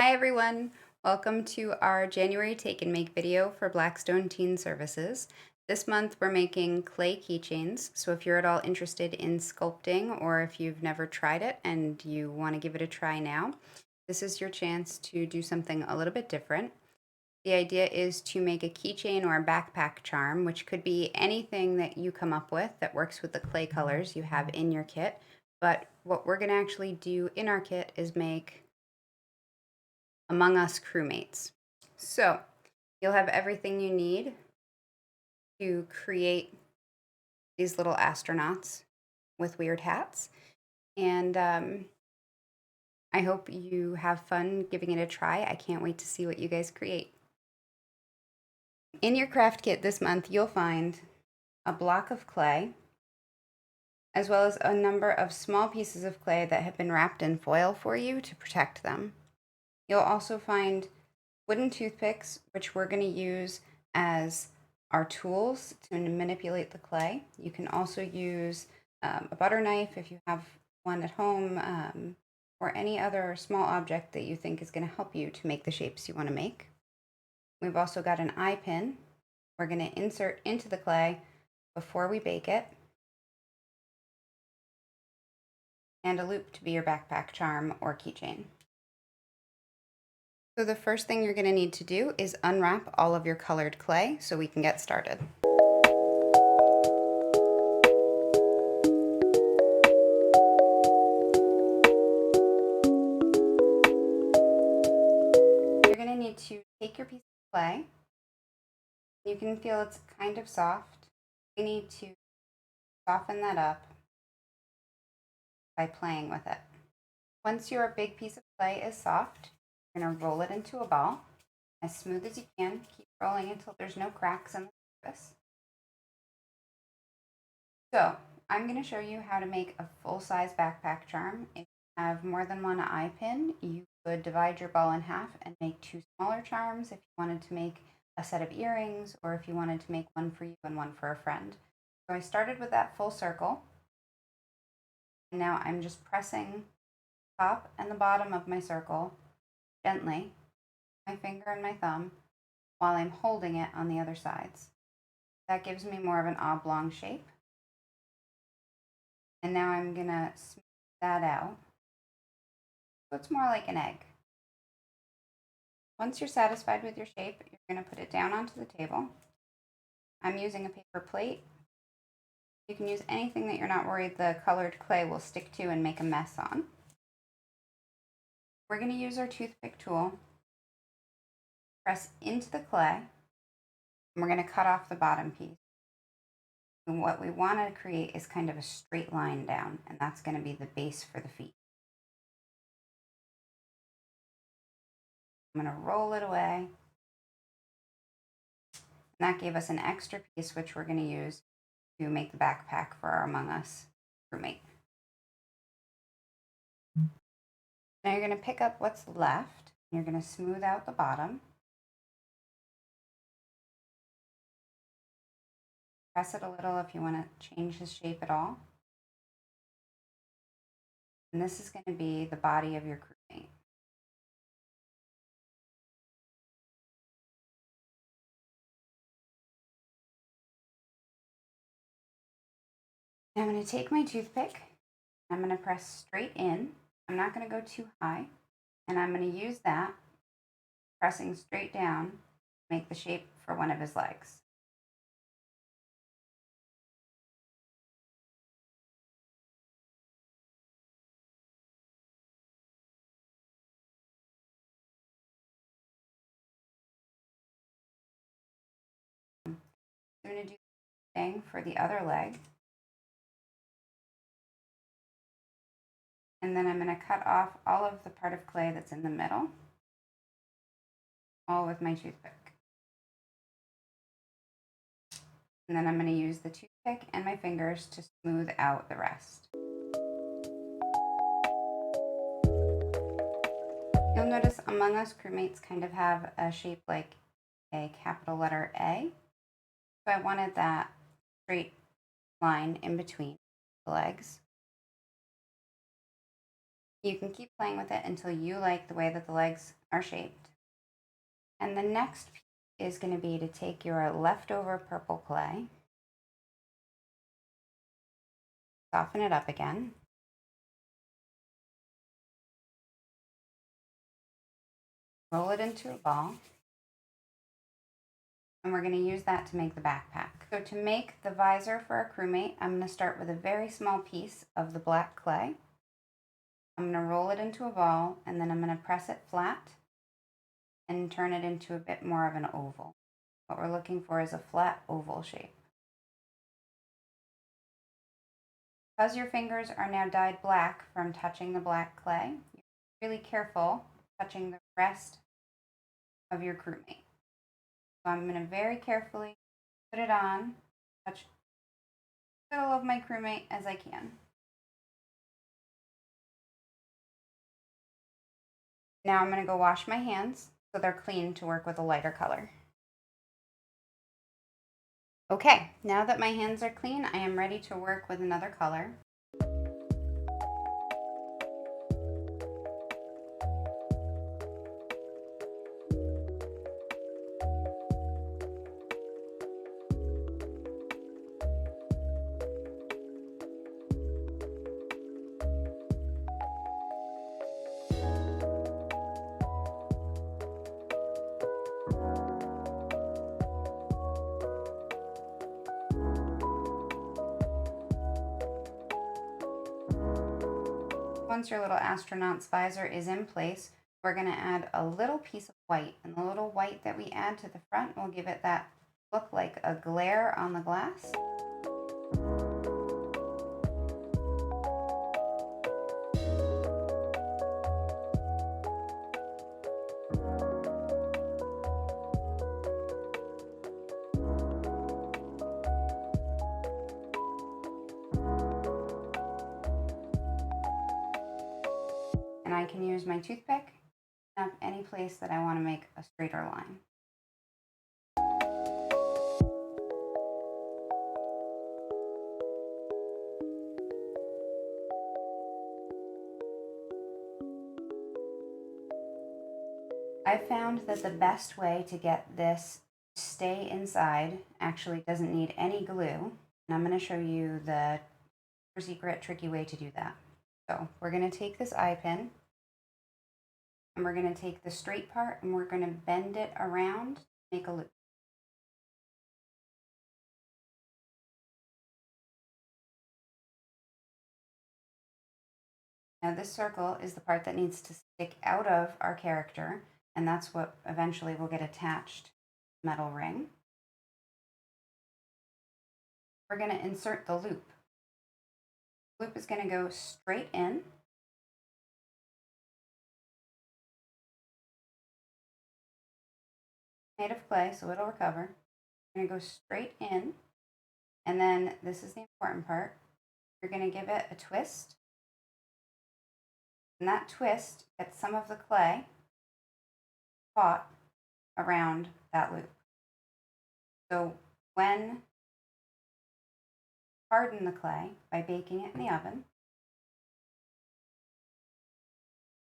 Hi everyone! Welcome to our January Take and Make video for Blackstone Teen Services. This month we're making clay keychains, so if you're at all interested in sculpting or if you've never tried it and you want to give it a try now, this is your chance to do something a little bit different. The idea is to make a keychain or a backpack charm, which could be anything that you come up with that works with the clay colors you have in your kit. But what we're going to actually do in our kit is make Among Us crewmates. So you'll have everything you need to create these little astronauts with weird hats. And I hope you have fun giving it a try. I can't wait to see what you guys create. In your craft kit this month, you'll find a block of clay, as well as a number of small pieces of clay that have been wrapped in foil for you to protect them. You'll also find wooden toothpicks, which we're going to use as our tools to manipulate the clay. You can also use a butter knife if you have one at home, or any other small object that you think is going to help you to make the shapes you want to make. We've also got an eye pin we're going to insert into the clay before we bake it, and a loop to be your backpack charm or keychain. So the first thing you're going to need to do is unwrap all of your colored clay so we can get started. You're going to need to take your piece of clay. You can feel it's kind of soft. You need to soften that up by playing with it. Once your big piece of clay is soft, you're going to roll it into a ball as smooth as you can. Keep rolling until there's no cracks in the surface. So I'm going to show you how to make a full-size backpack charm. If you have more than one eye pin, you could divide your ball in half and make two smaller charms if you wanted to make a set of earrings, or if you wanted to make one for you and one for a friend. So I started with that full circle, and now I'm just pressing the top and the bottom of my circle gently, my finger and my thumb, while I'm holding it on the other sides. That gives me more of an oblong shape. And now I'm going to smooth that out so it's more like an egg. Once you're satisfied with your shape, you're going to put it down onto the table. I'm using a paper plate. You can use anything that you're not worried the colored clay will stick to and make a mess on. We're going to use our toothpick tool, press into the clay, and we're going to cut off the bottom piece. And what we want to create is kind of a straight line down, and that's going to be the base for the feet. I'm going to roll it away. And that gave us an extra piece, which we're going to use to make the backpack for our Among Us roommate. Now you're going to pick up what's left. You're going to smooth out the bottom. Press it a little if you want to change the shape at all. And this is going to be the body of your crewmate. Now I'm going to take my toothpick. I'm going to press straight in. I'm not going to go too high. And I'm going to use that, pressing straight down, to make the shape for one of his legs. I'm going to do the same thing for the other leg. And then I'm going to cut off all of the part of clay that's in the middle, all with my toothpick. And then I'm going to use the toothpick and my fingers to smooth out the rest. You'll notice Among Us crewmates kind of have a shape like a capital letter A. So I wanted that straight line in between the legs. You can keep playing with it until you like the way that the legs are shaped. And the next piece is going to be to take your leftover purple clay, soften it up again, roll it into a ball, and we're going to use that to make the backpack. So to make the visor for our crewmate, I'm going to start with a very small piece of the black clay. I'm going to roll it into a ball, and then I'm going to press it flat and turn it into a bit more of an oval. What we're looking for is a flat oval shape. Because your fingers are now dyed black from touching the black clay, you're really careful touching the rest of your crewmate. So I'm going to very carefully put it on, touch the middle of my crewmate as I can. Now I'm going to go wash my hands so they're clean to work with a lighter color. Okay, now that my hands are clean, I am ready to work with another color. Once your little astronaut's visor is in place, we're going to add a little piece of white, and the little white that we add to the front will give it that look like a glare on the glass. And I can use my toothpick up any place that I want to make a straighter line. I found that the best way to get this to stay inside actually doesn't need any glue, and I'm going to show you the secret tricky way to do that. So we're going to take this eye pin, and we're going to take the straight part and we're going to bend it around to make a loop. Now this circle is the part that needs to stick out of our character, and that's what eventually will get attached to the metal ring. We're going to insert the loop. The loop is going to go straight in. Made of clay, so it'll recover. We're going to go straight in, and then this is the important part. You're going to give it a twist, and that twist gets some of the clay caught around that loop. So when harden the clay by baking it in the oven,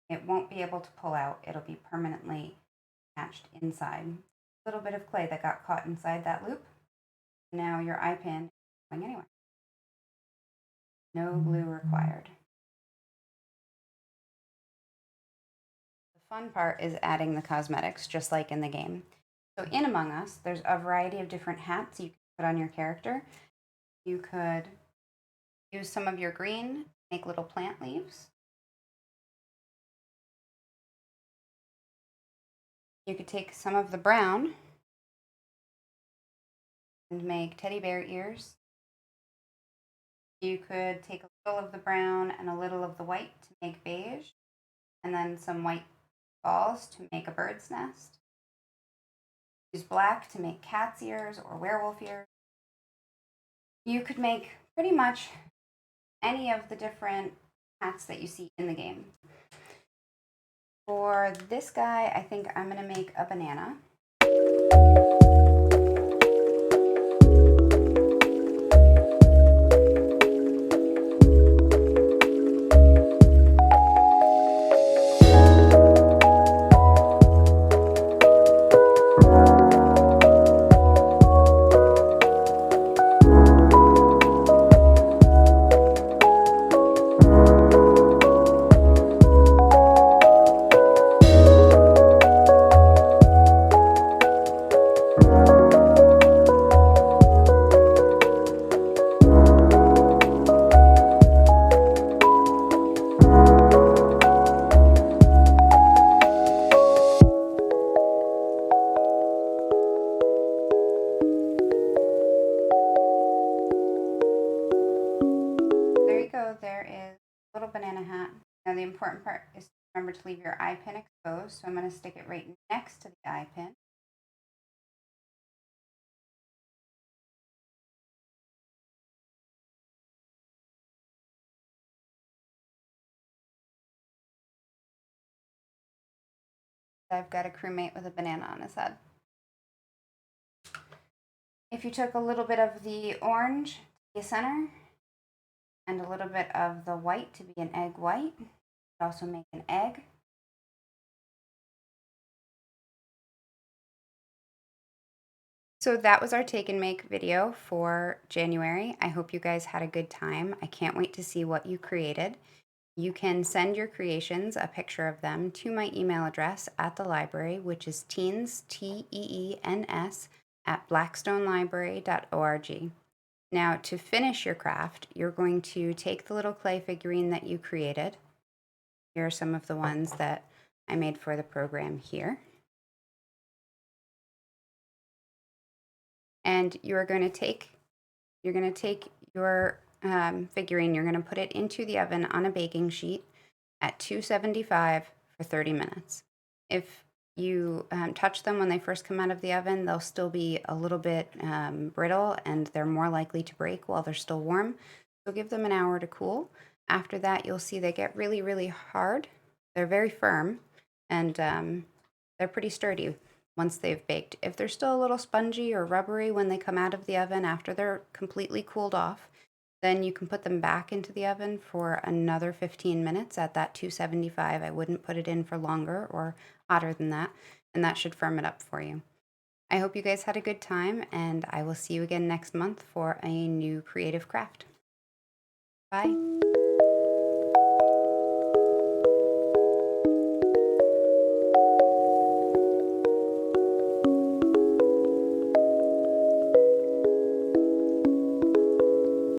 it won't be able to pull out. It'll be permanently attached inside. A little bit of clay that got caught inside that loop. Now your eye pin is going anywhere. No glue required. The fun part is adding the cosmetics, just like in the game. So in Among Us, there's a variety of different hats you can put on your character. You could use some of your green, make little plant leaves. You could take some of the brown and make teddy bear ears. You could take a little of the brown and a little of the white to make beige, and then some white balls to make a bird's nest. Use black to make cat's ears or werewolf ears. You could make pretty much any of the different hats that you see in the game. For this guy, I think I'm going to make a banana. little banana hat. Now the important part is to remember to leave your eye pin exposed, so I'm going to stick it right next to the eye pin. I've got a crewmate with a banana on his head. If you took a little bit of the orange to be a center and a little bit of the white to be an egg white, you could also make an egg. So that was our take and make video for January. I hope you guys had a good time. I can't wait to see what you created. You can send your creations, a picture of them, to my email address at the library, which is teens, TEENS, at blackstonelibrary.org. Now, to finish your craft, you're going to take the little clay figurine that you created. Here are some of the ones that I made for the program here. And you're going to take your figurine, you're going to put it into the oven on a baking sheet at 275 for 30 minutes. If you touch them when they first come out of the oven, they'll still be a little bit brittle and they're more likely to break while they're still warm. So give them an hour to cool. After that, you'll see they get really, really hard. They're very firm and they're pretty sturdy once they've baked. If they're still a little spongy or rubbery when they come out of the oven after they're completely cooled off, then you can put them back into the oven for another 15 minutes at that 275. I wouldn't put it in for longer or hotter than that, and that should firm it up for you. I hope you guys had a good time, and I will see you again next month for a new creative craft. Bye.